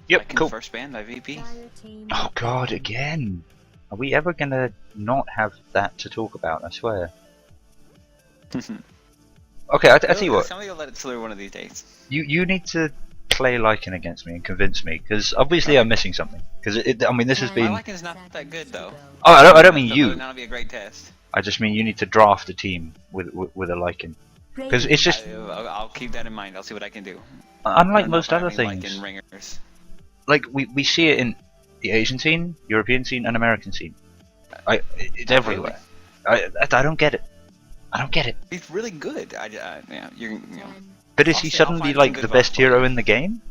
Yep, cool. First ban by VP. Oh god, again! Are we ever gonna not have that to talk about? I swear. Okay, I tell you what. Somebody will let it slur one of these days. You need to play Lycan against me and convince me, because obviously I'm missing something. Because I mean, this has been. My Lycan's not that good though. Oh, I don't mean you. That'll be a great test. I just mean you need to draft a team with a Lycan, because it's just. I'll keep that in mind. I'll see what I can do. Unlike most other things. Lycan ringers. Like we see it in the Asian scene, European scene, and American scene. It's everywhere. I don't get it. I don't get it. He's really good. Yeah, you know. But is he suddenly like the best hero in the game?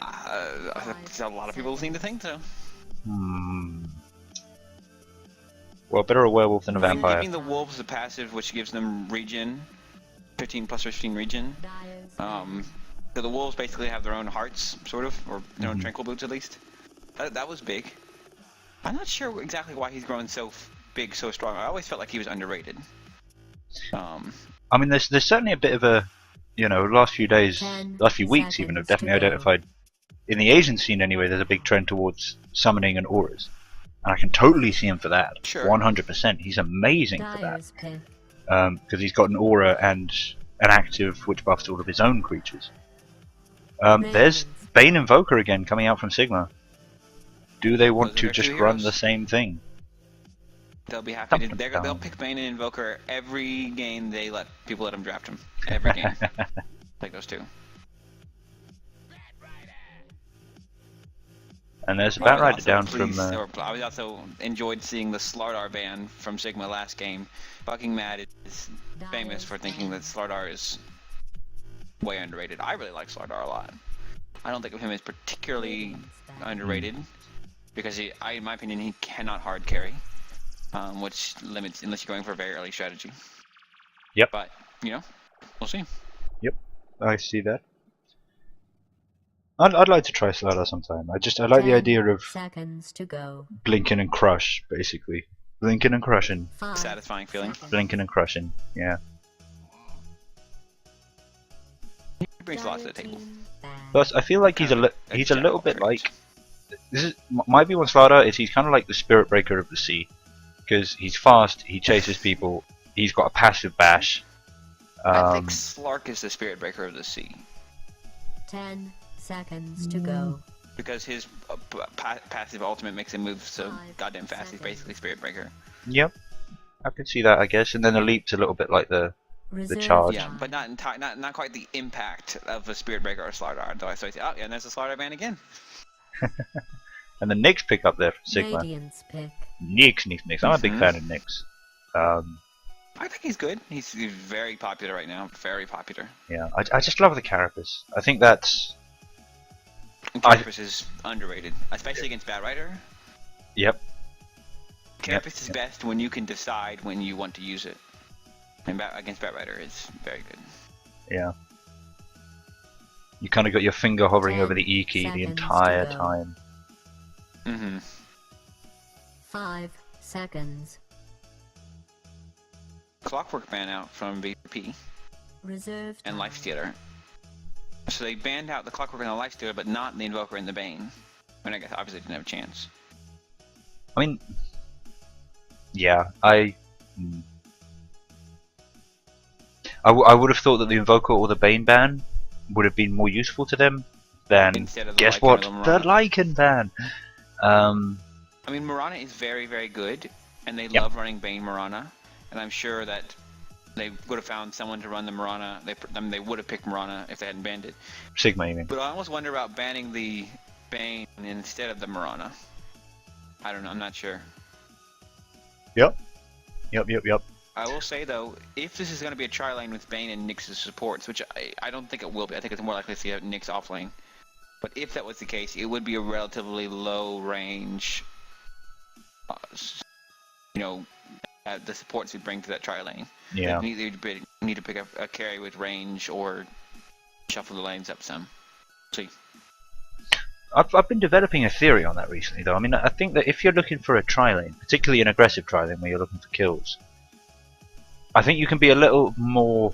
A lot of people seem to think so. Well, better a werewolf than a vampire. Giving the wolves the passive, which gives them regen, 15 plus 15 regen. So the wolves basically have their own hearts, sort of, or their own tranquil boots at least. That was big. I'm not sure exactly why he's growing so big, so strong. I always felt like he was underrated. I mean, there's certainly a bit of a, you know, last few weeks even have definitely identified, in the Asian scene anyway, there's a big trend towards summoning and auras. And I can totally see him for that. Sure. 100%. He's amazing for that. Because he's got an aura and an active which buffs all of his own creatures. There's Bane Invoker again coming out from Sigma. Do they want to just run the same thing? They'll be happy to. They'll pick Bane and Invoker every game they let them draft him. Every game. Like those two. And there's a Batrider down from. I also enjoyed seeing the Slardar ban from Sigma last game. Fucking Mad is famous for thinking that Slardar is way underrated. I really like Slardar a lot. I don't think of him as particularly underrated because in my opinion, he cannot hard carry, which limits unless you're going for a very early strategy. Yep. But you know, we'll see. Yep, I see that. I'd like to try Slardar sometime. I like the idea of blinking and crush, basically. Blinking and crushing. Satisfying feeling. Blinking and crushing, yeah. He brings a lot to the table. Plus, I feel like he's a little bit like. This is my view on Slardar is he's kind of like the Spirit Breaker of the sea, because he's fast, he chases people, he's got a passive bash. I think Slark is the Spirit Breaker of the sea. 10 seconds to go. Because his passive ultimate makes him move so goddamn fast. He's basically Spirit Breaker. Yep, I could see that, I guess. And then the leap's a little bit like the charge. Yeah, but not quite the impact of a Spirit Breaker or Slardar. So I say, oh yeah, and there's a Slardar ban again. And the Nyx pick up there from Sigma. Nyx. I'm a big fan of Nyx. I think he's good. He's very popular right now. Very popular. Yeah, I just love the Carapace. I think that's. Carapace is underrated, especially against Batrider. Yep. Carapace is best when you can decide when you want to use it. And against Batrider, it's very good. Yeah. You kind of got your finger hovering over the E key the entire time. 5 seconds. Clockwork ban out from VP. Reserved and Lifestealer. So they banned out the Clockwork and the Lifestealer, but not the Invoker and the Bane. I mean, I guess obviously didn't have a chance. I mean, yeah, I would have thought that the Invoker or the Bane ban would have been more useful to them than, guess what, the Lycan ban. I mean, Mirana is very, very good, and they love running Bane Mirana, and I'm sure that they would have found someone to run the Mirana. They would have picked Mirana if they hadn't banned it. Sigma, you mean? But I almost wonder about banning the Bane instead of the Mirana. I don't know. I'm not sure. Yep. I will say though, if this is going to be a tri-lane with Bane and Nyx's supports, which I don't think it will be. I think it's more likely to see a Nyx offlane. But if that was the case, it would be a relatively low range. The supports would bring to that tri-lane. Yeah. You need to pick up a carry with range or shuffle the lanes up some. See. I've been developing a theory on that recently, though. I mean, I think that if you're looking for a tri-lane, particularly an aggressive tri-lane where you're looking for kills, I think you can be a little more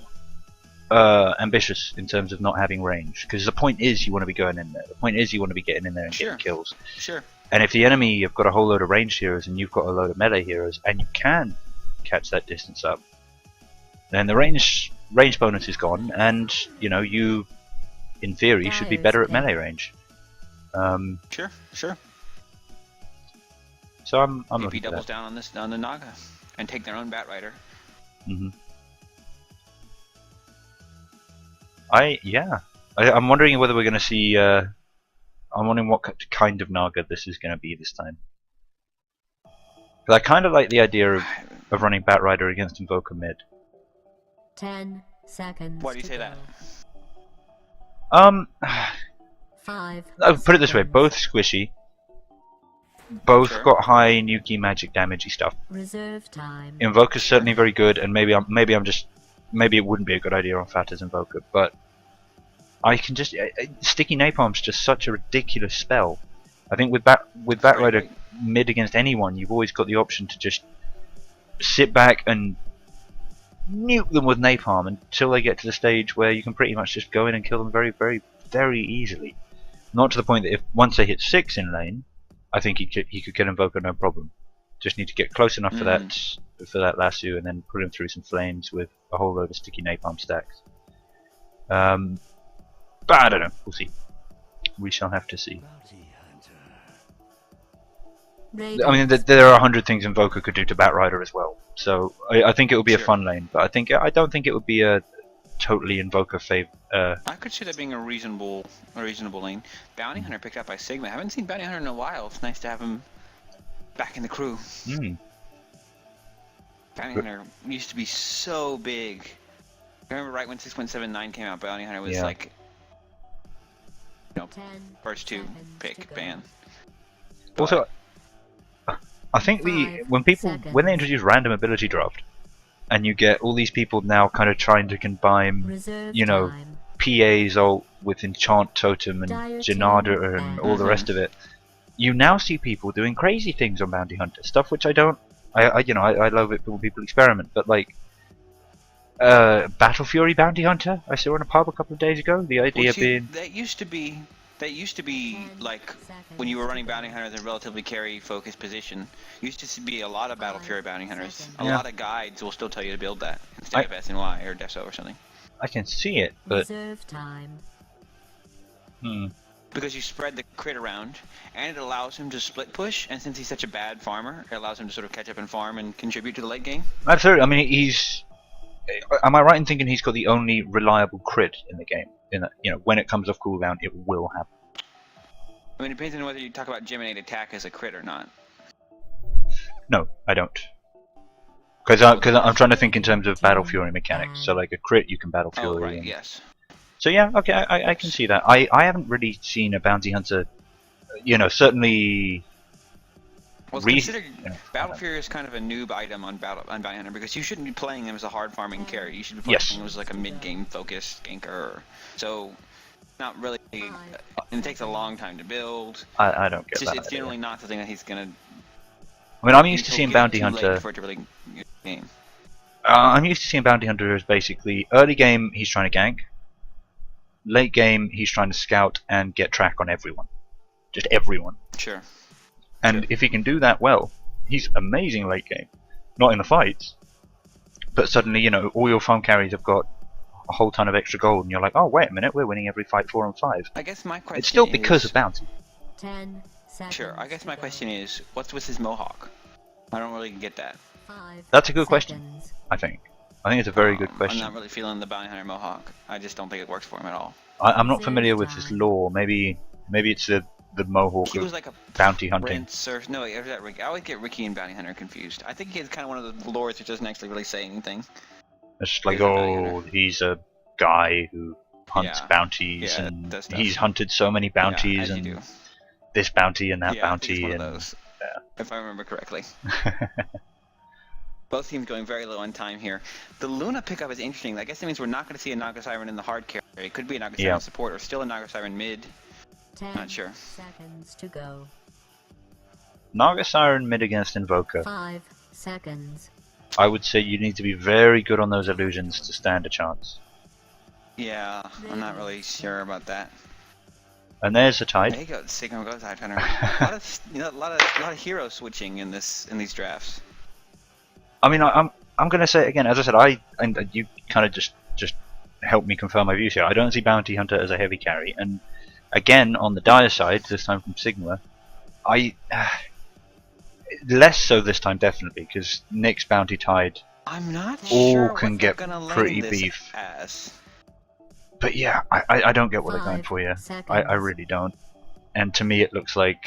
ambitious in terms of not having range, because the point is you want to be going in there. The point is you want to be getting in there and getting kills. Sure. And if the enemy have got a whole load of ranged heroes and you've got a load of melee heroes, and you can catch that distance up, then the range bonus is gone, and you know you, in theory, should be better at melee range. Sure. So I'm AP looking for doubles that. down on the Naga, and take their own Bat Rider. I'm wondering whether we're going to see. I'm wondering what kind of Naga this is going to be this time. But I kind of like the idea of running Bat Rider against Invoker mid. 10 seconds. Why do you say that? 5. I'll put it this way: both squishy, both got high nuki magic damagey stuff. Reserve time. Invoker's certainly very good, and maybe it wouldn't be a good idea on Fat as Invoker, but I can just Sticky Napalm's just such a ridiculous spell. I think with Bat Rider mid against anyone, you've always got the option to just sit back and nuke them with Napalm until they get to the stage where you can pretty much just go in and kill them very, very, very easily. Not to the point that if once they hit 6 in lane, I think he could kill Invoker no problem. Just need to get close enough for that lasso and then put him through some flames with a whole load of Sticky Napalm stacks. But I don't know. We'll see. We shall have to see. I mean, there are 100 things Invoker could do to Bat Rider as well. So I think it would be a fun lane, but I don't think it would be a totally Invoker favor. I could see that being a reasonable lane. Bounty Hunter picked up by Sigma. I haven't seen Bounty Hunter in a while. It's nice to have him back in the crew. Bounty Hunter used to be so big. I remember right when 6.79 came out, Bounty Hunter was like, you know, first 2 pick ban. Also, I think when they introduce random ability draft, and you get all these people now kind of trying to combine, you know, PA's ult with Enchant Totem and Janada and all the rest of it, you now see people doing crazy things on Bounty Hunter, stuff which I love it when people experiment, but like Battle Fury Bounty Hunter I saw in a pub a couple of days ago. The idea being that used to be like when you were running Bounty Hunters in a relatively carry focused position. Used to be a lot of Battle Fury Bounty Hunters. A lot of guides will still tell you to build that instead of SNY or Deso or something. I can see it, but Reserve time. Because you spread the crit around, and it allows him to split push, and since he's such a bad farmer, it allows him to sort of catch up and farm and contribute to the late game. Absolutely. I mean, am I right in thinking he's got the only reliable crit in the game? In that, you know, when it comes off cooldown, it will happen. I mean, it depends on whether you talk about Geminate attack as a crit or not. No, I don't. Because I'm trying to think in terms of Battle Fury mechanics. So like a crit, you can Battle Fury. Oh, right, yes. So yeah, okay, I can see that. I haven't really seen a Bounty Hunter, you know, certainly... Well, consider Battle Fury is kind of a noob item on Bounty Hunter, because you shouldn't be playing him as a hard farming carry. You should be playing him as like a mid-game focused ganker. So, not really... and it takes a long time to build. I don't get that. It's generally not something that he's gonna... I mean, I'm used to seeing Bounty Hunter... For it to really game. I'm used to seeing Bounty Hunter as basically, early game, he's trying to gank. Late game, he's trying to scout and get track on everyone. Just everyone. Sure. And if he can do that well, he's amazing late game. Not in the fights, but suddenly, you know, all your farm carries have got a whole ton of extra gold, and you're like, oh, wait a minute, we're winning every fight 4 on 5. I guess my question It's still because of Bounty. 10 seconds. Sure, I guess my question is, what's with his Mohawk? I don't really get that. That's a good question, I think. I think it's a very good question. I'm not really feeling the Bounty Hunter Mohawk. I just don't think it works for him at all. I'm not familiar with his lore. Maybe it's the Mohawk he was like a bounty hunting. No, I always get Ricky and Bounty Hunter confused. I think he's kind of one of the lores which doesn't actually really say anything. It's just like, oh, he's a guy who hunts bounties, and he's hunted so many bounties, and this bounty and that bounty, and those, if I remember correctly. Both teams going very low on time here. The Luna pickup is interesting. I guess that means we're not going to see a Naga Siren in the hard carry. It could be a Naga Siren support, or still a Naga Siren mid. 10 not sure. seconds to go. Naga Siren mid against Invoker. 5 seconds. I would say you need to be very good on those illusions to stand a chance. Yeah, I'm not really sure about that. And there's the There Tide. you go, Sigma goes Tide Hunter. A lot of, a lot of hero switching in these drafts. I mean, I'm gonna say it again. As I said, and you kind of just helped me confirm my views here. I don't see Bounty Hunter as a heavy carry, and again on the dire side, this time from Sigma, I less so this time definitely because Nyx, Bounty, Tide I'm not all sure can what they're get gonna pretty land this beef. as. But yeah, I don't get what they're going 5 for here. seconds. I really don't. And to me, it looks like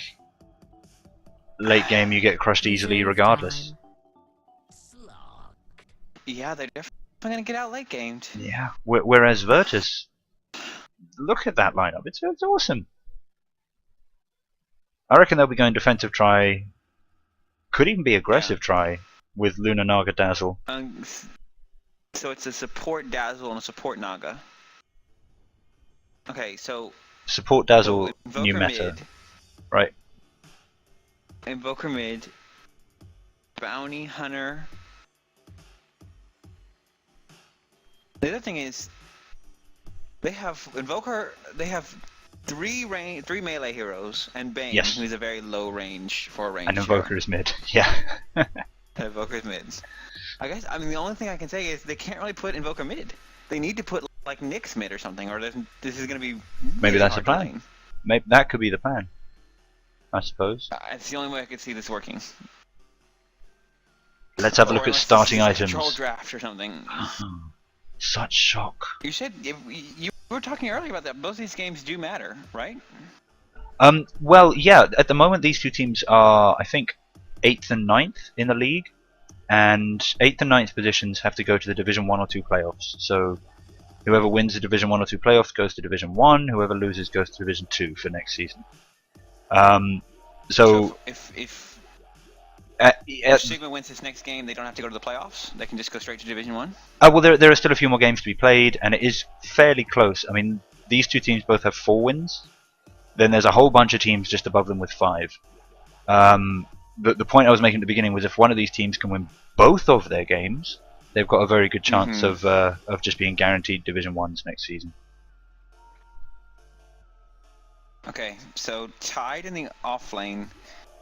late game you get crushed easily Reserve regardless. time. Yeah, they're definitely gonna get out late gamed. Yeah. Whereas Virtus, look at that lineup. It's awesome. I reckon they'll be going defensive try. Could even be aggressive try with Luna, Naga, Dazzle. So it's a support Dazzle and a support Naga. Okay, so Support Dazzle, new Invoker meta. mid, Right. Invoker mid, Bounty Hunter. The other thing is, they have Invoker. They have three melee heroes and Bane, Yes. who's a very low range for a range. And Invoker is mid. Yeah. Invoker's mid. I guess I mean the only thing I can say is they can't really put Invoker mid. They need to put like Nyx mid or something, or this is gonna be Maybe really that's the hard to plan. lane. Maybe that could be the plan. I suppose. It's the only way I could see this working. Let's have a Or look at unless this starting is a items. Control draft or something. Such shock. You said you were talking earlier about that. Both these games do matter, right? Well, yeah. At the moment, these two teams are, I think, 8th and 9th in the league, and 8th and 9th positions have to go to the Division 1 or 2 playoffs. So, whoever wins the Division 1 or 2 playoffs goes to Division 1. Whoever loses goes to Division 2 for next season. So if Sigma wins this next game, they don't have to go to the playoffs. They can just go straight to Division 1. well, there are still a few more games to be played, and it is fairly close. I mean, these two teams both have 4 wins. Then there's a whole bunch of teams just above them with 5. The point I was making at the beginning was if one of these teams can win both of their games, they've got a very good chance of just being guaranteed Division 1s next season. Okay, so Tide in the off lane.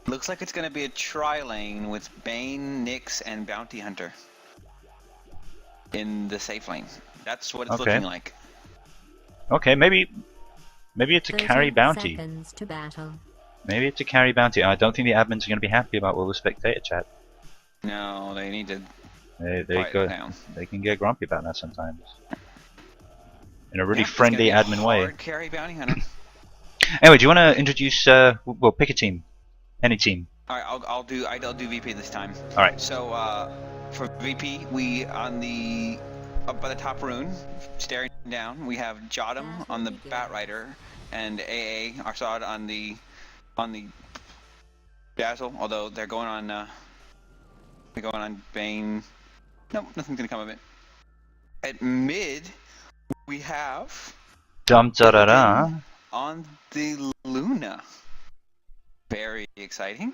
Looks like it's going to be a tri-lane with Bane, Nyx, and Bounty Hunter in the safe lane. That's what it's looking like. Okay, maybe it's a 30 carry bounty. seconds to battle. Maybe it's a carry bounty. I don't think the admins are going to be happy about all the spectator chat. No, they need to They quiet go. it down. They can get grumpy about that sometimes. In a really Yeah, it's friendly gonna be a admin way. hard carry Bounty Hunter. Anyway, do you want to introduce? Well, pick a team. Any team. All right, I'll do VP this time. All right. So for VP, we on the up by the top rune, staring down, we have Jotum on the Batrider and AA Arsad on the Dazzle. Although they're going on Bane. Nope, nothing's gonna come of it. At mid, we have Dum da da da. on the Luna. Very exciting.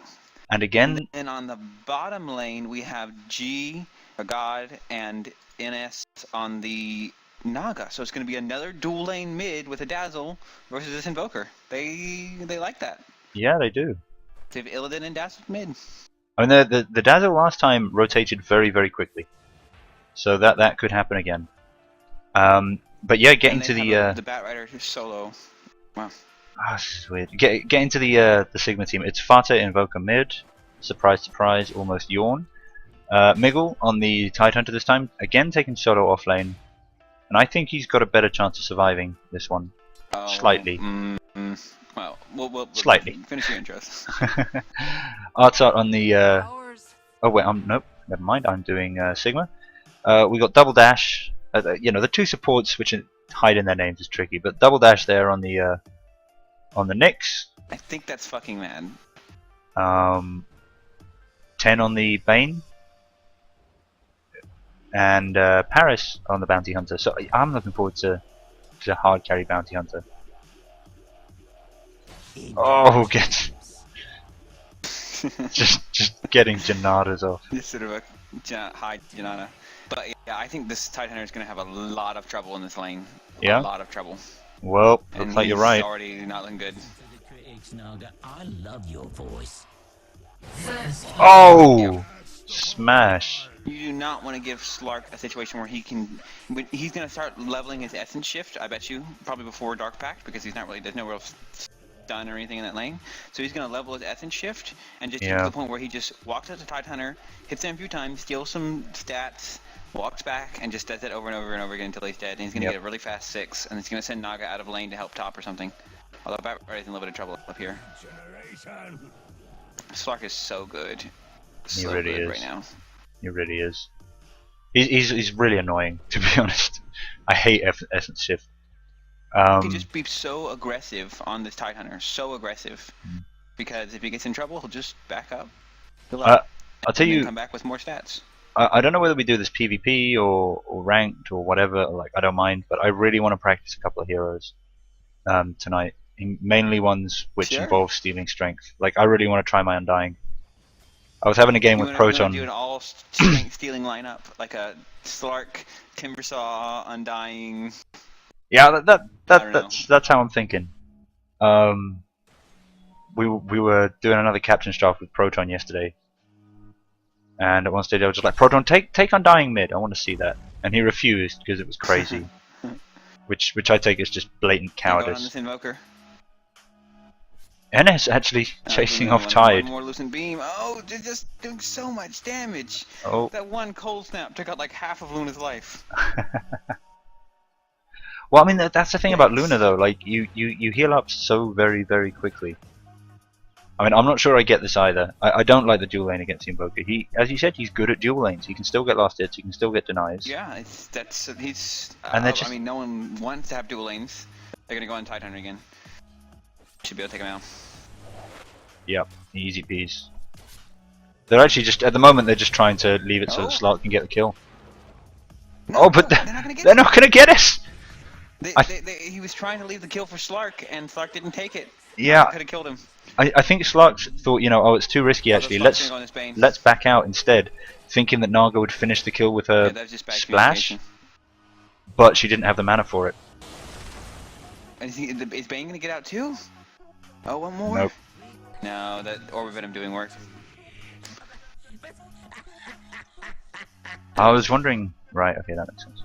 And again, And on the bottom lane, we have G, a God, and NS on the Naga. So it's going to be another dual lane mid with a Dazzle versus this Invoker. They like that. yeah, they do. They have Illidan and Dazzle mid. I mean, the Dazzle last time rotated very, very quickly, so that could happen again. But yeah, getting to the Batrider who's solo. Wow. that's weird. Get into the Sigma team. It's Fata, Invoker mid. Surprise, surprise, almost yawn. Miggle on the Tide Hunter this time, again taking solo off lane, and I think he's got a better chance of surviving this one. Oh, Slightly. Well, we'll Slightly. Finish your intros. Artsart on the. Oh wait, nope. Never mind. I'm doing Sigma. We got Double Dash. The two supports which hide in their names is tricky, but Double Dash there on the Nyx. I think that's fucking mad. 10 on the Bane. And Paris on the Bounty Hunter. So I'm looking forward to hard carry Bounty Hunter. Oh, just getting Janadas off. Just sort of a high Janana. But yeah, I think this Tidehunter is going to have a lot of trouble in this lane. Yeah? A lot of trouble. Well, And looks like you're he's right. already not looking good. I love your voice. Oh! Smash. You do not want to give Slark a situation where he can. He's going to start leveling his essence shift, I bet you, probably before Dark Pact, because he's not really. There's no real stun or anything in that lane. So he's going to level his essence shift and just get to the point where he just walks out to Tidehunter, hits him a few times, steals some stats, walks back, and just does it over and over and over again until he's dead. And he's going to get a really fast 6, and he's going to send Naga out of lane to help top or something. Although Bat Rider's in a little bit of trouble up here. Slark is so good. So He really good is. right now. He really is. He's really annoying, to be honest. I hate Essence Shift. He can just be so aggressive on this Tidehunter, so aggressive. Because if he gets in trouble, he'll just back up. I'll tell you, come back with more stats. I don't know whether we do this PvP or ranked or whatever. Like, I don't mind, but I really want to practice a couple of heroes tonight. Mainly ones which involve stealing strength. Like, I really want to try my Undying. I was having a game with Proton. Do an all strength stealing lineup, like a Slark, Timbersaw, Undying. Yeah, that's how I'm thinking. We were doing another captain's draft with Proton yesterday, and at one stage I was just like, Proton, take Undying mid. I want to see that, and he refused because it was crazy, which I take as just blatant cowardice. On this Invoker. NS actually chasing off Tide. One more Lucent Beam. Oh, they're just doing so much damage. Oh. That one cold snap took out like half of Luna's life. Well, I mean, that's the thing about Luna though. Like, you heal up so very, very quickly. I mean, I'm not sure I get this either. I don't like the dual lane against the Invoker. As you said, he's good at dual lanes. He can still get last hits. He can still get denies. Yeah, he's. And they're just... I mean, no one wants to have dual lanes. They're gonna go on Tidehunter again. Should be able to take him out. Yep, easy peas. They're actually just, at the moment, they're just trying to leave it so that Slark can get the kill. No, but they're not gonna get they're not gonna get us! He was trying to leave the kill for Slark, and Slark didn't take it. Yeah. Could have killed him. I think Slark thought, you know, oh, it's too risky actually, let's back out instead, thinking that Naga would finish the kill with her splash, but she didn't have the mana for it. Is Bane gonna get out too? Oh, one more? Nope. No, that Orb of Venom doing work. I was wondering, right, okay, that makes sense.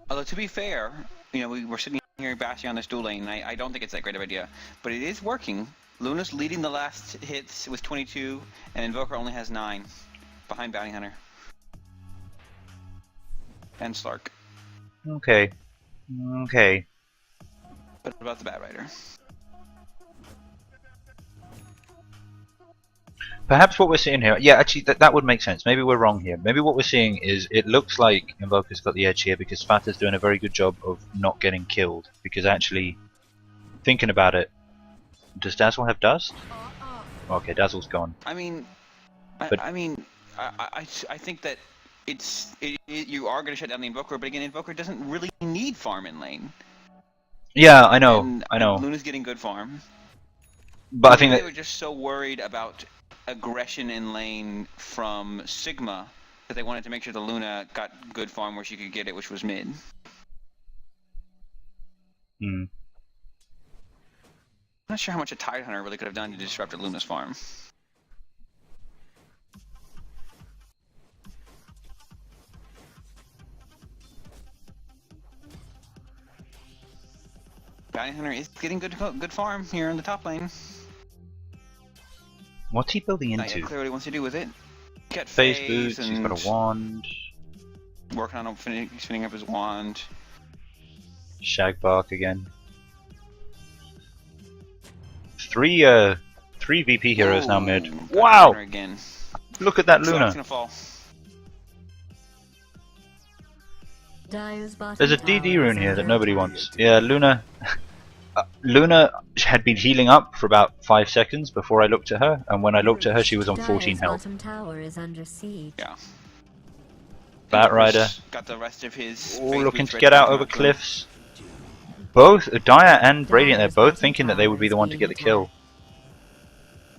Although, to be fair, you know, we're sitting here bashing on this dual lane, and I don't think it's that great of an idea. But it is working. Luna's leading the last hits with 22, and Invoker only has 9, behind Bounty Hunter. And Slark. Okay. Okay. What about the Bat Rider? Perhaps what we're seeing here, yeah, actually that would make sense. Maybe we're wrong here. Maybe what we're seeing is it looks like Invoker's got the edge here because Fata's doing a very good job of not getting killed. Because actually, thinking about it, does Dazzle have dust? Okay, Dazzle's gone. I mean, I think that you are going to shut down the Invoker, but again, Invoker doesn't really need farm in lane. Yeah, I know, And Luna's getting good farm. But I think they were just so worried about aggression in lane from Sigma that they wanted to make sure the Luna got good farm where she could get it, which was mid. Hmm. I'm not sure how much a Tidehunter really could have done to disrupt Luna's farm. Bounty Hunter is getting good farm here in the top lane. What's he building Not yet into? clear what he wants to do with it. Get Phase boots, he's got a wand. Working on spinning up his wand. Shagbark again. Three VP heroes now mid. Wow! Again. Look at that Luna. Gonna fall. There's a DD rune here that nobody wants. Yeah, Luna. Luna had been healing up for about 5 seconds before I looked at her, and when I looked at her, she was on 14 health. Yeah. Bat Rider. Got the rest of his. Oh, looking to get out over cliffs. Both Dire and Radiant, they're both thinking that they would be the one to get the kill.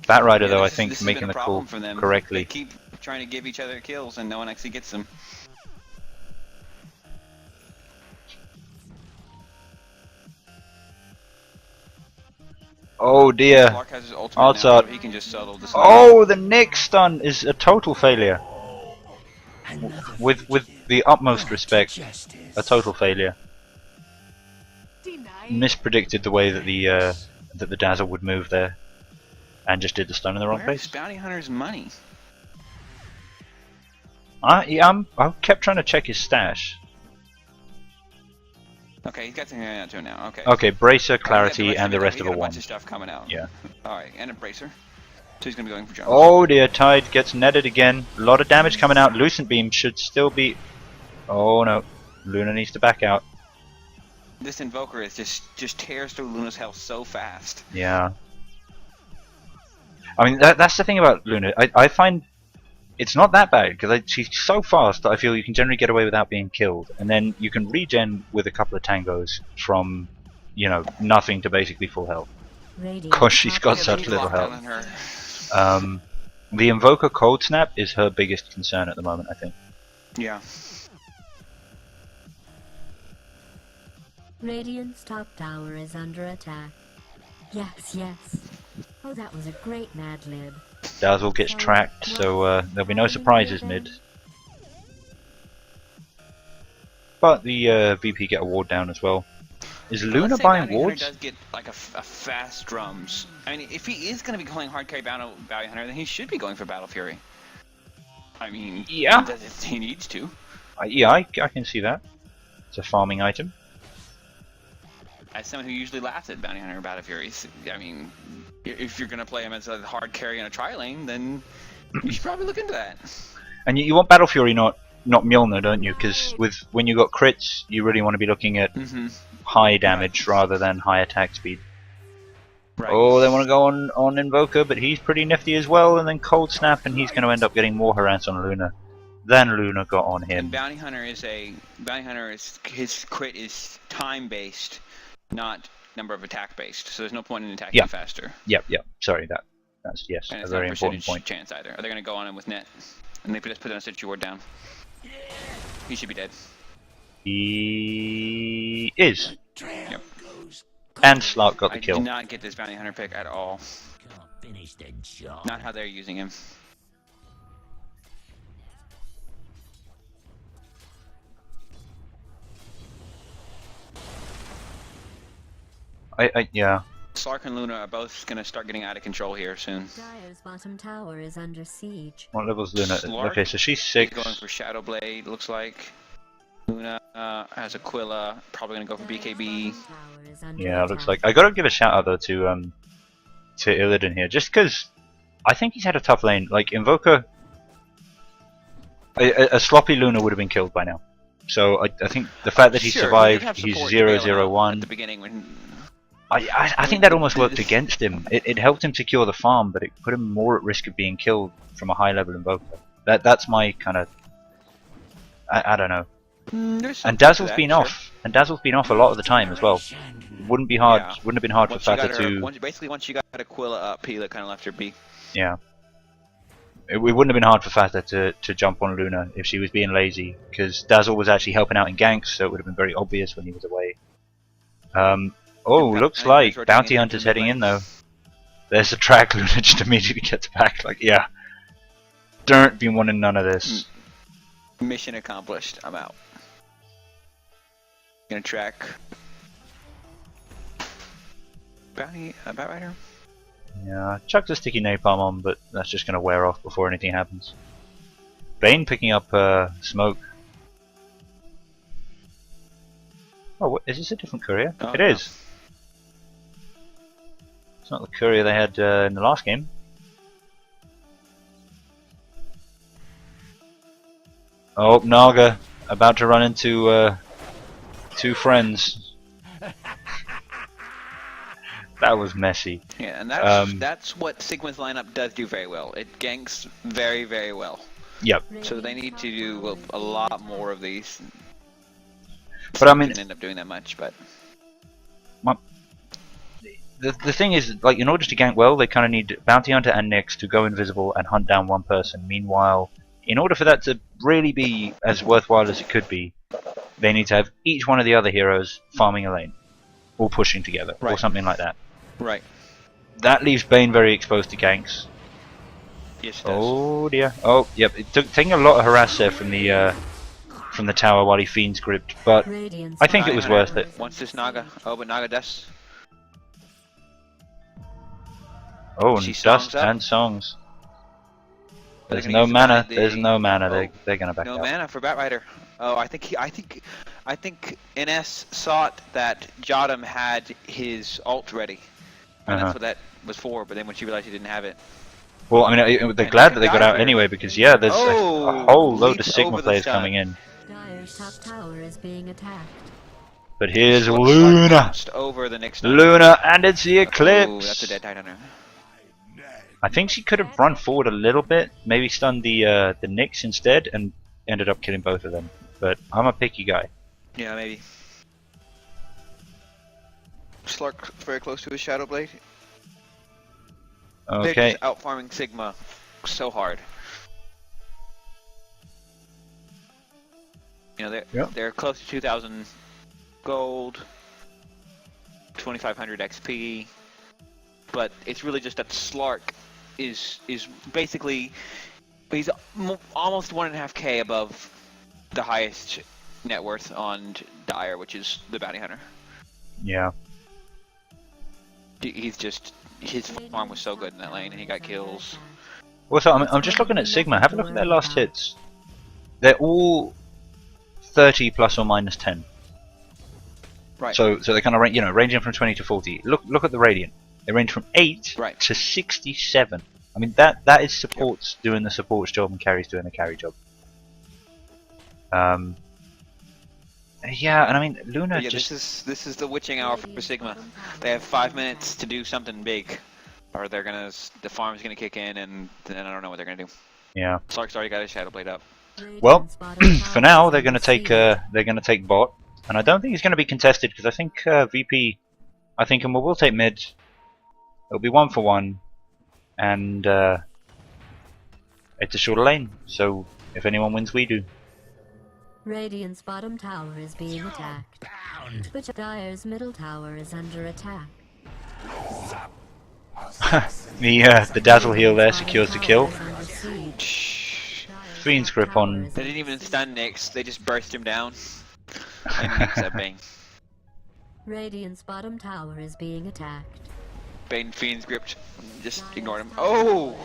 Bat Rider, though, I think, making the call correctly. They keep trying to give each other kills, and no one actually gets them. Oh dear. Clark has his ultimate now, Outside. so he can just settle this. Oh, the Nick stun is a total failure. With the utmost respect, a total failure. Mispredicted the way that the Dazzle would move there, and just did the stun in the wrong Where's place. Bounty Hunter's money? I kept trying to check his stash. Okay, he's got something out to him now. Okay. Okay, Bracer, He's got Clarity, and the rest of a a one. bunch of stuff coming out. Yeah. Alright, and a Bracer. So he's gonna be going for jumps. Oh dear, Tide gets netted again. A lot of damage coming out. Lucent Beam should still be... Oh no, Luna needs to back out. This Invoker is just tears through Luna's health so fast. Yeah. I mean, that's the thing about Luna. I find it's not that bad, because she's so fast that I feel you can generally get away without being killed. And then you can regen with a couple of tangos from, you know, nothing to basically full health. Gosh, she's got such little health. The Invoker Cold Snap is her biggest concern at the moment, I think. Yeah. Radiant's top tower is under attack. Yes, yes. Oh, that was a great Mad Lib. Dazzle gets tracked, so there'll be no surprises mid. But the VP get a ward down as well. Is Luna buying wards? Does get like a fast drums. I mean, if he is going to be playing hard carry Bounty Hunter, then he should be going for Battle Fury. I mean, yeah, he needs to. Yeah, I can see that. It's a farming item. As someone who usually laughs at Bounty Hunter or Battle Furies, I mean, if you're going to play him as a hard carry on a tri-lane, then you should probably look into that. And you want Battle Fury, not Mjolnir, don't you? Because when you got crits, you really want to be looking at high damage rather than high attack speed. Right. Oh, they want to go on Invoker, but he's pretty nifty as well, and then Cold Snap, and he's going to end up getting more harass on Luna than Luna got on him. And Bounty Hunter is his crit is time based, not number of attack based. So there's no point in attacking faster. Yep. Sorry, that's yes, and a very important point. Chance either. Are they going to go on him with net? And they just put a Stitch Ward down. He should be dead. He is. Yep. And Slark got the kill. I did not get this Bounty Hunter pick at all. Finish the job. Not how they're using him. Yeah. Slark and Luna are both going to start getting out of control here soon. Dire's bottom tower is under siege. What level's Luna? Slark Okay, so she's 6. Going for Shadow Blade, looks like. Luna has Aquila, probably going to go for BKB. Yeah, it looks like. I gotta give a shout out though to Illidan here, just because I think he's had a tough lane. Like Invoker, a sloppy Luna would have been killed by now. So I think the fact that he survived, he's 0-0-1. At the beginning when. I think that almost worked against him. It helped him secure the farm, but it put him more at risk of being killed from a high level Invoker. That's my kind of. I don't know. And Dazzle's been off. And Dazzle's been off a lot of the time as well. Wouldn't be hard. Wouldn't have been hard for Fata to. Basically, once you got Aquila up, Pila kind of left her be. Yeah. It wouldn't have been hard for Fata to jump on Luna if she was being lazy, because Dazzle was actually helping out in ganks, so it would have been very obvious when he was away. Oh, looks like Bounty Hunter's heading in though. There's a track. Luna just immediately gets back. Like, yeah. Don't be wanting none of this. Mission accomplished. I'm out. Gonna track Bounty Rider. Yeah, chucked a sticky napalm on, but that's just gonna wear off before anything happens. Bane picking up smoke. Oh, what, is this a different courier? Oh, it is. It's not the courier they had in the last game. Oh, Naga about to run into 2 friends. That was messy. Yeah, and that's what Sigma's lineup does do very well. It ganks very, very well. Yep. So they need to do a lot more of these. But I mean, didn't end up doing that much, but the thing is, like, in order to gank well, they kind of need Bounty Hunter and Nyx to go invisible and hunt down one person. Meanwhile, in order for that to really be as worthwhile as it could be, they need to have each one of the other heroes farming a lane, all pushing together, or something like that. Right. That leaves Bane very exposed to ganks. Yes, it does. Oh dear. Oh, yep. It took taking a lot of harass there from the tower while he fiends gripped, but I think it was worth it. Wants this Naga. Oh, but Naga does. Oh, She and dust songs up. and songs. They're There's gonna no use the mana. Bat- There's no mana. Oh, They're gonna back No out. mana for Batrider. Oh, I think NS thought that Jotum had his ult ready, and that's what that was for. But then when she realized he didn't have it, Well, I mean, they're glad that they got out anyway because yeah, there's a whole load of leap Sigma over the players stun. coming in. Dire's top tower is being attacked. But here's Looks like Luna. bounced over the next Luna, and it's the Oh, eclipse. that's a dead Tidehunter. I think she could have run forward a little bit, maybe stunned the Nyx instead, and ended up killing both of them. But I'm a picky guy. Yeah, maybe. Slark very close to his Shadow Blade. They're Okay. just out farming Sigma so hard. You know, they're close to 2,000 gold, 2,500 XP, but it's really just that Slark is basically he's almost 1.5K above the highest net worth on Dire, which is the Bounty Hunter. Yeah. He's just his farm was so good in that lane, and he got kills. Also, I'm just looking at Sigma. Have a look at their last hits. They're all 30 plus or minus 10. Right. So they kind of ranging from 20 to 40. Look at the Radiant. They range from 8 Right. to 67. I mean that is supports doing the support's job and carries doing the carry job. Yeah, and I mean Luna Yeah, just this is the witching hour for Sigma. They have 5 minutes to do something big, or the farm's gonna kick in, and then I don't know what they're gonna do. yeah. Slark's already got his Shadow Blade up. Well, for now they're gonna take bot, and I don't think it's gonna be contested because I think VP, and we'll take mid. It'll be 1-for-1, and it's a shorter lane. So if anyone wins, we do. Radiant's bottom tower is being attacked. But Dire's middle tower is under attack. The dazzle heal there secures the kill. Siege. Fiend's grip on. They didn't even stun Nyx, they just burst him down. And Nyx that Bane. Radiant's bottom tower is being attacked. Bane Fiend's gripped, just ignored him. Oh!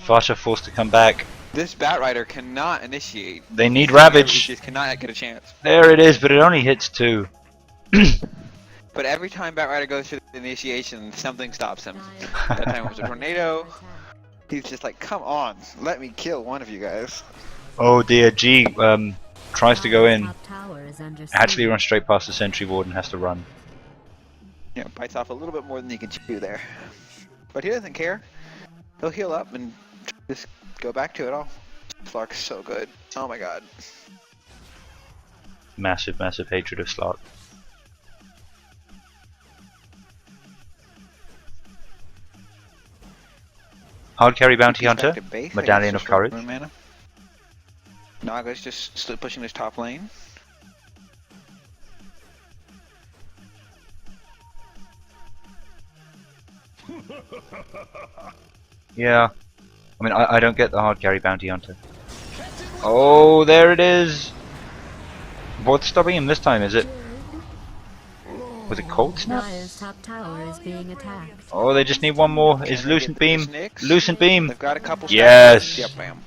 Fasha forced to come back. This Batrider cannot initiate. They need Ravage. She cannot get a chance. There it is, but it only hits 2. But every time Batrider goes through the initiation, something stops him. That time it was a tornado. He's just like, come on, let me kill one of you guys. Oh dear, G tries to go in. Top tower is under Actually siege. runs straight past the sentry ward and has to run. Yeah, bites off a little bit more than he can chew there. But he doesn't care. He'll heal up and just go back to it all. Slark's so good. Oh my god. Massive hatred of Slark. Hard carry bounty He's hunter, back to base, I medallion guess, of just for courage. mana. Naga's just still pushing this top lane. Yeah. I mean, I don't get the hard carry bounty hunter. Oh, there it is! What's stopping him this time, is it? Was it cold snap? Dire's top tower is being attacked. Oh, they just need one more. Is Can they Lucent get Beam? this Nyx? Lucent Beam! They've got a couple Yes! stacks. Yep, bam.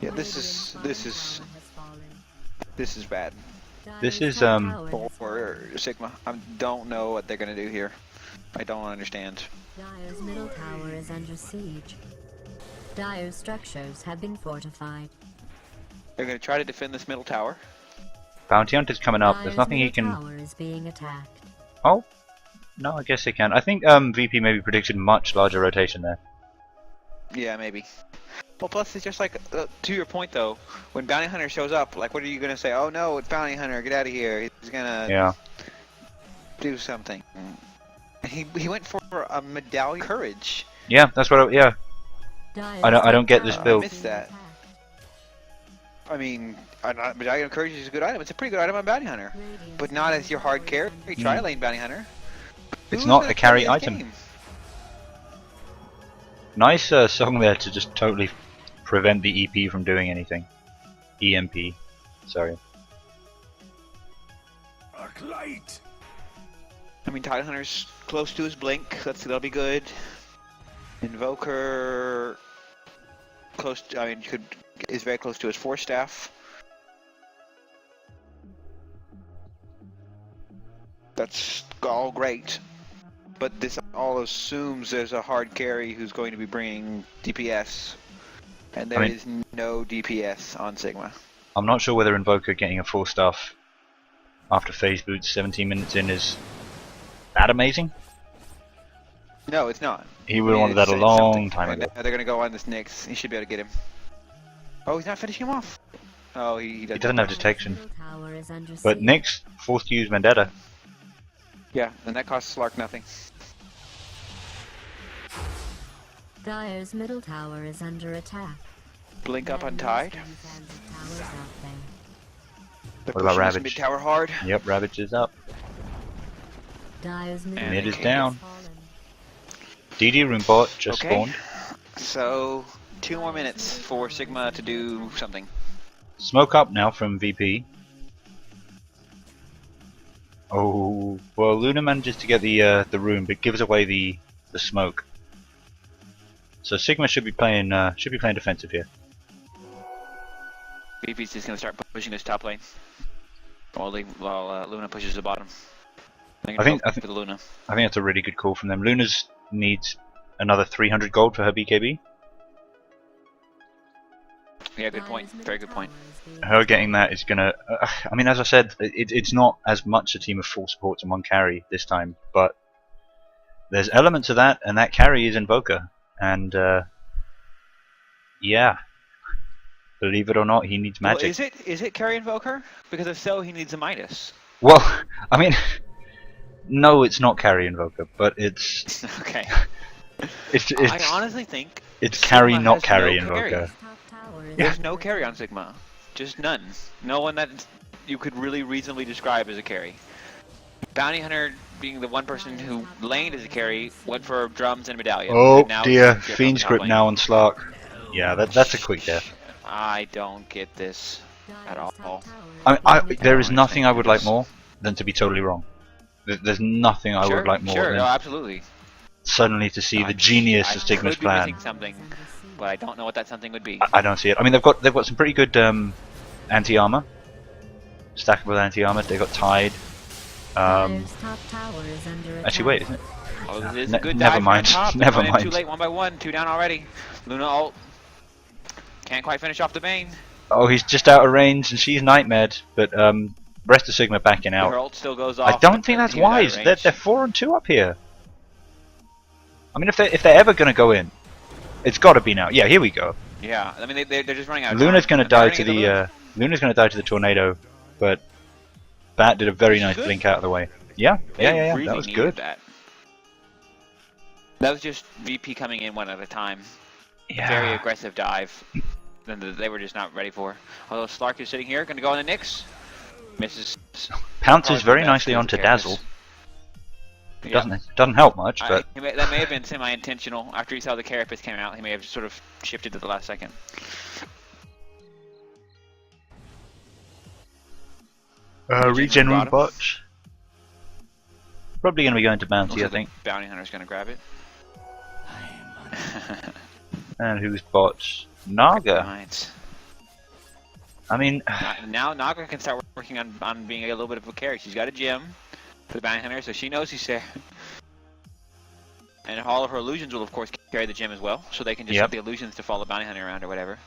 Yeah, this is bad This is, for Sigma. I don't know what they're gonna do here. I don't understand. Dire's middle tower is under siege. Dire's structures have been fortified. They're gonna try to defend this middle tower. Bounty hunter's coming up. There's Dire's nothing he middle can. tower is being attacked. Oh, no, I guess they can. I think VP maybe predicted much larger rotation there. Yeah, maybe. Well, plus it's just like, to your point though, when Bounty Hunter shows up, like what are you gonna say? Oh no, it's Bounty Hunter, get out of here. He's gonna Yeah. do something. And he went for a medallion of courage. Yeah, that's what. Yeah. Dire's I don't get top this tower build. is Missed being that. attacked. I mean, medallion of courage is a good item. It's a pretty good item on Bounty Hunter, Radiant's but not as your hard tower is carry. under Try lane Bounty Hunter. It's Who's not gonna a carry this item. game? Nice song there to just totally prevent the EP from doing anything. EMP. Sorry. Arclight. I mean, Tidehunter's close to his blink. That'll be good. Invoker close. I mean, is very close to his Force Staff. That's all great, but this all assumes there's a hard carry who's going to be bringing DPS, and there is no DPS on Sigma. I'm not sure whether Invoker getting a full staff after phase boots 17 minutes in is that amazing. No, it's not. He would have wanted that a long time ago. They're going to go on this Nyx. He should be able to get him. Oh, he's not finishing him off. Oh, he doesn't have detection. Middle tower is under But siege. Nyx forced to use Vendetta. Yeah, and that costs Slark nothing. Dire's middle tower is under attack. Blink up There are on no Tide. skin-sanded towers out there. They're What about pushing this Ravage? mid tower hard. Yep, Ravage is up. Dire's middle Mid is tower down. fallen. DD Rune bot just Okay. spawned. So 2 more minutes for Sigma to do something. Smoke up now from VP. Oh, well, Luna manages to get the rune, but gives away the smoke. So Sigma should be playing defensive here. VP's just gonna start pushing this top lane while Luna pushes the bottom. I think for the Luna. I think that's a really good call from them. Luna's needs another 300 gold for her BKB. Yeah, good point. Very good point. Her getting that is gonna. I mean, as I said, it's not as much a team of full supports and one carry this time, but there's elements of that, and that carry is Invoker, and yeah, believe it or not, he needs magic. Well, is it carry Invoker? Because if so, he needs a Midas. Well, I mean, no, it's not carry Invoker, but it's Okay. it's I honestly think it's carry, Sigma not has carry no carry. Invoker. Top tower is There's under no carry on Sigma. Just none. No one that you could really reasonably describe as a carry. Bounty Hunter, being the one person who laned as a carry, went for drums and medallion. Oh and now dear, he's on Fiend the top script lane. now on Slark. Yeah, that's a quick death. I don't get this at Dire's top all. tower is I mean, under there is attack. nothing I would like more than to be totally wrong. There's nothing I Sure, would like more sure, than no, absolutely. suddenly to see the genius of Stigma's could be plan. missing something, but I don't know what that something would be. I don't see it. I mean, they've got some pretty good anti-armor, stackable anti-armor. They've got Tide. Dire's top tower is under attack. Actually, wait, isn't it? Oh, this is Ne- a good never dive mind, from the top. never Went in mind. Too late, 1 by 1, 2 down already. Luna ult. Can't quite finish off the Bane. Oh, he's just out of range, and she's nightmared. But rest of Sigma backing Her out. ult still goes off. I don't but think that's he's out of wise. range. They're 4-2 up here. I mean, if they're ever gonna go in, it's got to be now. Yeah, here we go. Yeah, I mean they're just running out of Luna's time. gonna They're die running to into the Luna. Luna's gonna die to the tornado, but Bat did a very nice Good. blink out of the way. Yeah, They yeah. really That was needed good. That was just VP coming in one at a time. Yeah. Very aggressive dive. Then they were just not ready for. Although Slark is sitting here, gonna go on the Nyx. Misses. Pounces Probably very best nicely as a onto careless. Dazzle. Yeah. Doesn't help much, but That may have been semi-intentional. After he saw the Carapace came out, he may have just sort of shifted to the last second. regen rune rune bots. Probably gonna be going to Bounty, I think. Bounty Hunter's gonna grab it. And who's bots? Naga. Right. I mean, Now Naga can start working on being a little bit of a carry. She's got a gem for the Bounty Hunter, so she knows he's there. And all of her illusions will of course carry the gem as well, so they can just Yep. have the illusions to follow Bounty Hunter around or whatever.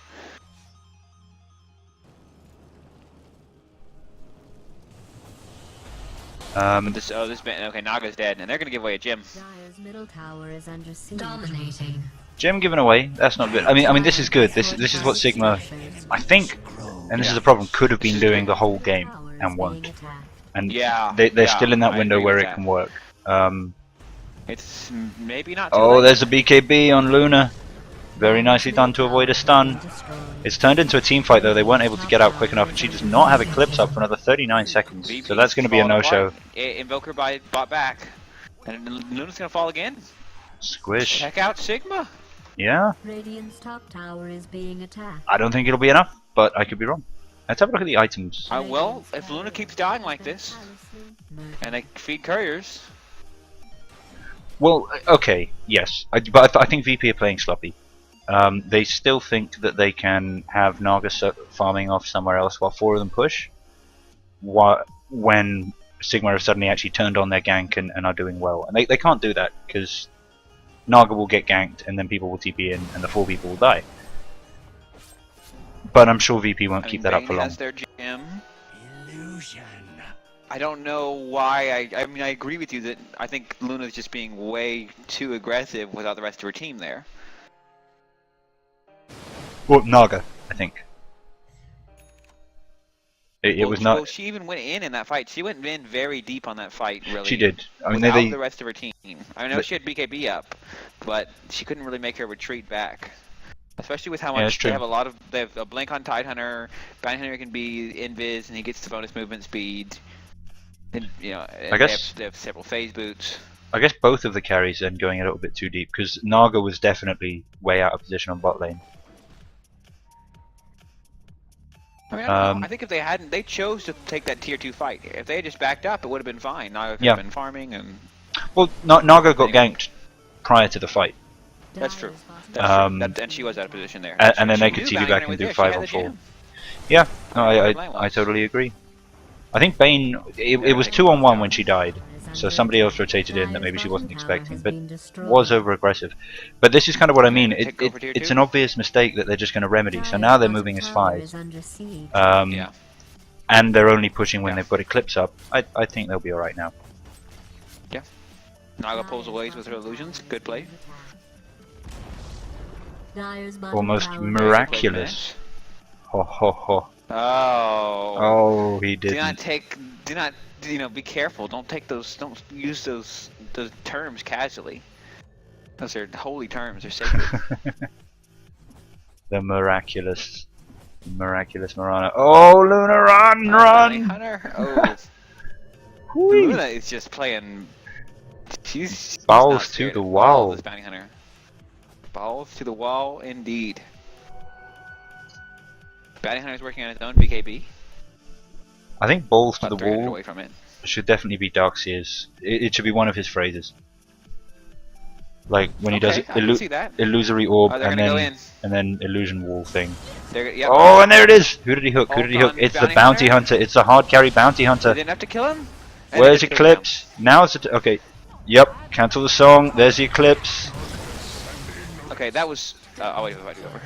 Okay, Naga's dead, and they're gonna give away a gem. Dire's middle tower is under siege. Dominating. gem given away. That's not good. I mean, this is good. This is what Sigma, I think, and this is the problem, could have been doing the whole game and won't. And Yeah, they're yeah, still in that I window agree where with it that. can work. It's maybe not too Oh, late. there's a BKB on Luna. Very nicely done to avoid a stun. It's turned into a team fight though. They weren't able to get out quick enough, and she does not have Eclipse up for another 39 seconds. So that's going to be a no-show. Invoker bought back. And Luna's gonna fall again. Squish. Check out Sigma. Yeah. Radiant's top tower is being attacked. I don't think it'll be enough, but I could be wrong. Let's have a look at the items. Well, if Luna keeps dying like this, and they feed couriers. Well, okay, yes, but I think VP are playing sloppy. They still think that they can have Naga farming off somewhere else while 4 of them push. When Sigma have suddenly actually turned on their gank and are doing well. And they can't do that, because Naga will get ganked and then people will TP in and the 4 people will die. But I'm sure VP won't keep that up for long. Has their gem. Illusion. I don't know why. I mean, I agree with you that I think Luna's just being way too aggressive without the rest of her team there. Well, Naga, I think. It was not. Well, she even went in that fight. She went in very deep on that fight, really. She did. I mean, without the rest of her team. I know she had BKB up, but she couldn't really make her retreat back. Especially with how much they have they have a blink on Tidehunter. Bounty Hunter can be invis, and he gets the bonus movement speed. And, you know, they have several phase boots. I guess both of the carries then going a little bit too deep, because Naga was definitely way out of position on bot lane. I mean, I don't know. I think if they hadn't, they chose to take that tier 2 fight. If they had just backed up, it would have been fine. Naga could have been farming and. Well, Naga got ganked prior to the fight. That's true. That's true. And she was out of position there. And then they could TV back and do 5 on 4. Yeah, no, I totally agree. I think Bane, it was 2 on 1 when she died, so somebody else rotated in that maybe she wasn't expecting, but was over aggressive. But this is kind of what I mean. It's an obvious mistake that they're just going to remedy. So now they're moving as 5, and they're only pushing when they've got Eclipse up. I think they'll be all right now. Yeah. Naga pulls away with her illusions. Good play. Almost miraculous. Ho ho ho. Oh, he did. Do not, be careful. Don't use those terms casually. Those are holy terms, they're sacred. The miraculous Marana. Oh, Luna, run! Hunter. Oh. Luna is just playing. She's balls to the wall. This bounty hunter. Balls to the wall, indeed. Bounty Hunter's working on his own BKB. I think balls to the wall away from it. should definitely be Darkseer's. It should be one of his phrases. Like when he does illusory orb and then illusion wall thing. Oh, and there it is! Who did he hook? Who did he hook? It's the bounty hunter. It's a hard carry bounty hunter. They didn't have to kill him? Where's Eclipse? Now it's okay. Yep, cancel the song. There's the Eclipse. Okay, that was. I'll wait for the fight to be over.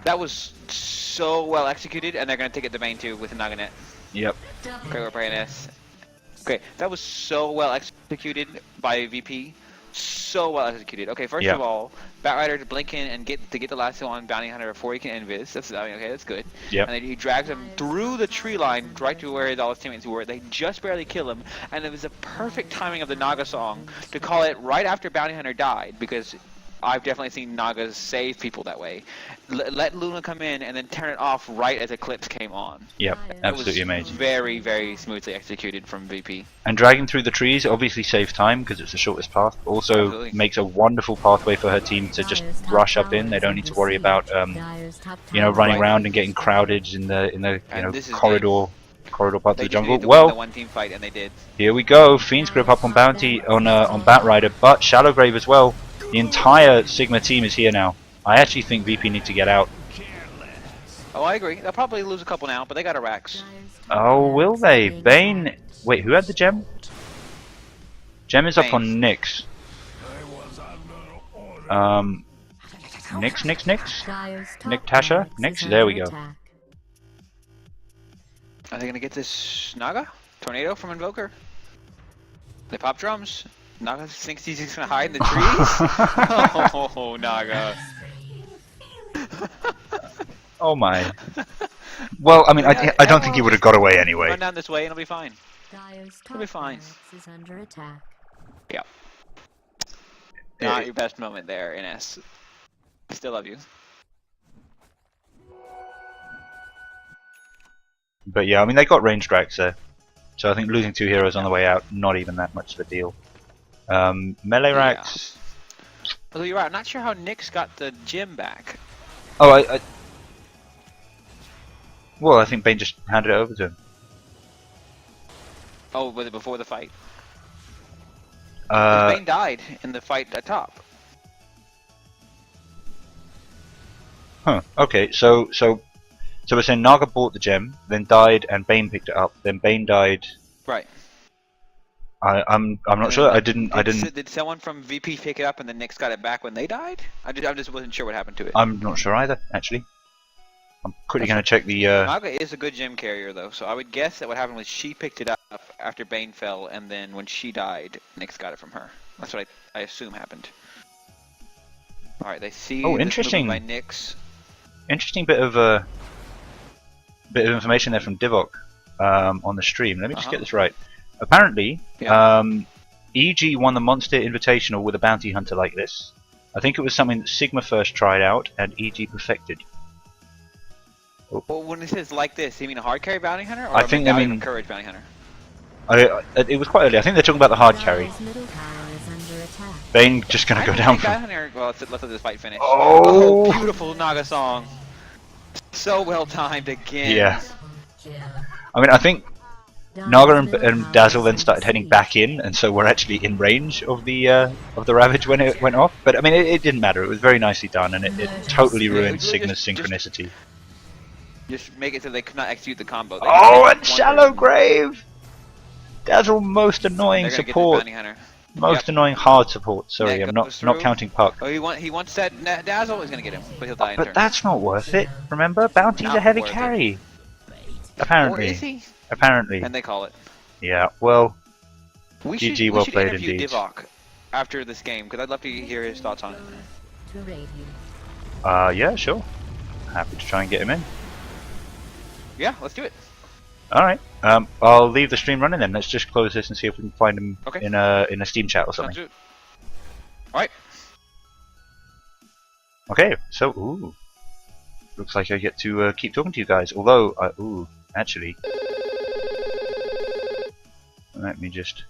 That was so well executed, and they're gonna take it to main 2 with a Naganet. Yep. Okay, that was so well executed by VP. So well executed. Okay, first of all, Batrider to blink in and get the lasso on Bounty Hunter before he can invis. Okay, that's good. Yep. And then he drags him through the tree line right to where all his teammates were. They just barely kill him, and it was a perfect timing of the Naga song to call it right after Bounty Hunter died, because I've definitely seen Nagas save people that way. Let Luna come in and then turn it off right as Eclipse came on. Yep, absolutely amazing. Very, very smoothly executed from VP. And dragging through the trees obviously saves time because it's the shortest path. Also makes a wonderful pathway for her team to just rush up in. They don't need to worry about running around and getting crowded in the corridor part of the jungle. Well, the one team fight, and they did. Here we go. Fiend's Grip up on Bounty on Batrider, but Shadowgrave as well. The entire Sigma team is here now. I actually think VP need to get out. Oh, I agree. They'll probably lose a couple now, but they got a Rax. Oh, will they? Bane. Wait, who had the gem? Gem is up on Nyx. Nyx. Nick Tasha? Nyx? There we go. Are they gonna get this Naga? Tornado from Invoker? They pop drums. Naga thinks he's just gonna hide in the trees? Oh, Naga. Oh my. Well, I mean, I don't think he would have got away anyway. Run down this way and it'll be fine. It'll be fine. Yeah. Not your best moment there, NS. Still love you. But yeah, I mean, they got ranged Drax there. So I think losing 2 heroes on the way out, not even that much of a deal. Melee racks. Although you're right, I'm not sure how Nick's got the gym back. Oh, well, I think Bane just handed it over to him. Oh, was it before the fight? Bane died in the fight at top. Huh. Okay. So we're saying Naga bought the gem, then died, and Bane picked it up. Then Bane died. Right. I'm not sure. I didn't. Did someone from VP pick it up and then Nick's got it back when they died? I just wasn't sure what happened to it. I'm not sure either, actually. I'm quickly going to check the. Naga is a good gem carrier though, so I would guess that what happened was she picked it up after Bane fell, and then when she died, Nick's got it from her. That's what I assume happened. All right, they see. Oh, interesting. By Nick's. Interesting bit of information there from Divok on the stream. Let me just get this right. Apparently, EG won the Monster Invitational with a bounty hunter like this. I think it was something that Sigma first tried out and EG perfected. Oh. Well, when it says like this, you mean a hard carry bounty hunter, or I think they mean courage bounty hunter? It was quite early. I think they're talking about the hard carry. Bane just gonna go down from. Well, let's let this fight finish. Oh, beautiful Naga song. So well timed again. Yeah. I mean, I think Naga and Dazzle then started heading back in, and so we're actually in range of the Ravage when it went off. But I mean, it didn't matter. It was very nicely done, and it totally ruined Sigma's synchronicity. Just make it so they could not execute the combo. Oh, and Shallow Grave! Dazzle, most annoying support. Most annoying hard support. Sorry, I'm not counting Puck. Oh, he wants that Dazzle. He's gonna get him, but he'll die in turn. But that's not worth it. Remember, Bounty's a heavy carry. Apparently. Or is he? Apparently. And they call it. Yeah. Well. GG, well played indeed. Divok after this game because I'd love to hear his thoughts on it. Yeah, sure. Happy to try and get him in. Yeah, let's do it. Alright, I'll leave the stream running then. Let's just close this and see if we can find him in a Steam chat or something. Alright. Okay, so, ooh. Looks like I get to keep talking to you guys. Although, actually. Let me just.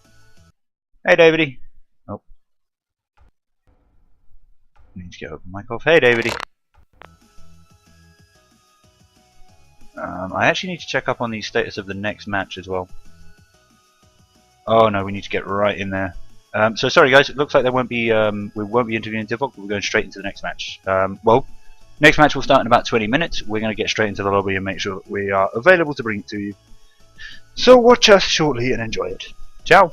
Hey, Davedy. Oh. Need to get open mic off. Hey, Davedy. I actually need to check up on the status of the next match as well. Oh no, we need to get right in there. So sorry guys, it looks like there won't be we won't be interviewing Divok, but we're going straight into the next match. Well, next match will start in about 20 minutes. We're going to get straight into the lobby and make sure that we are available to bring it to you. So watch us shortly and enjoy it. Ciao!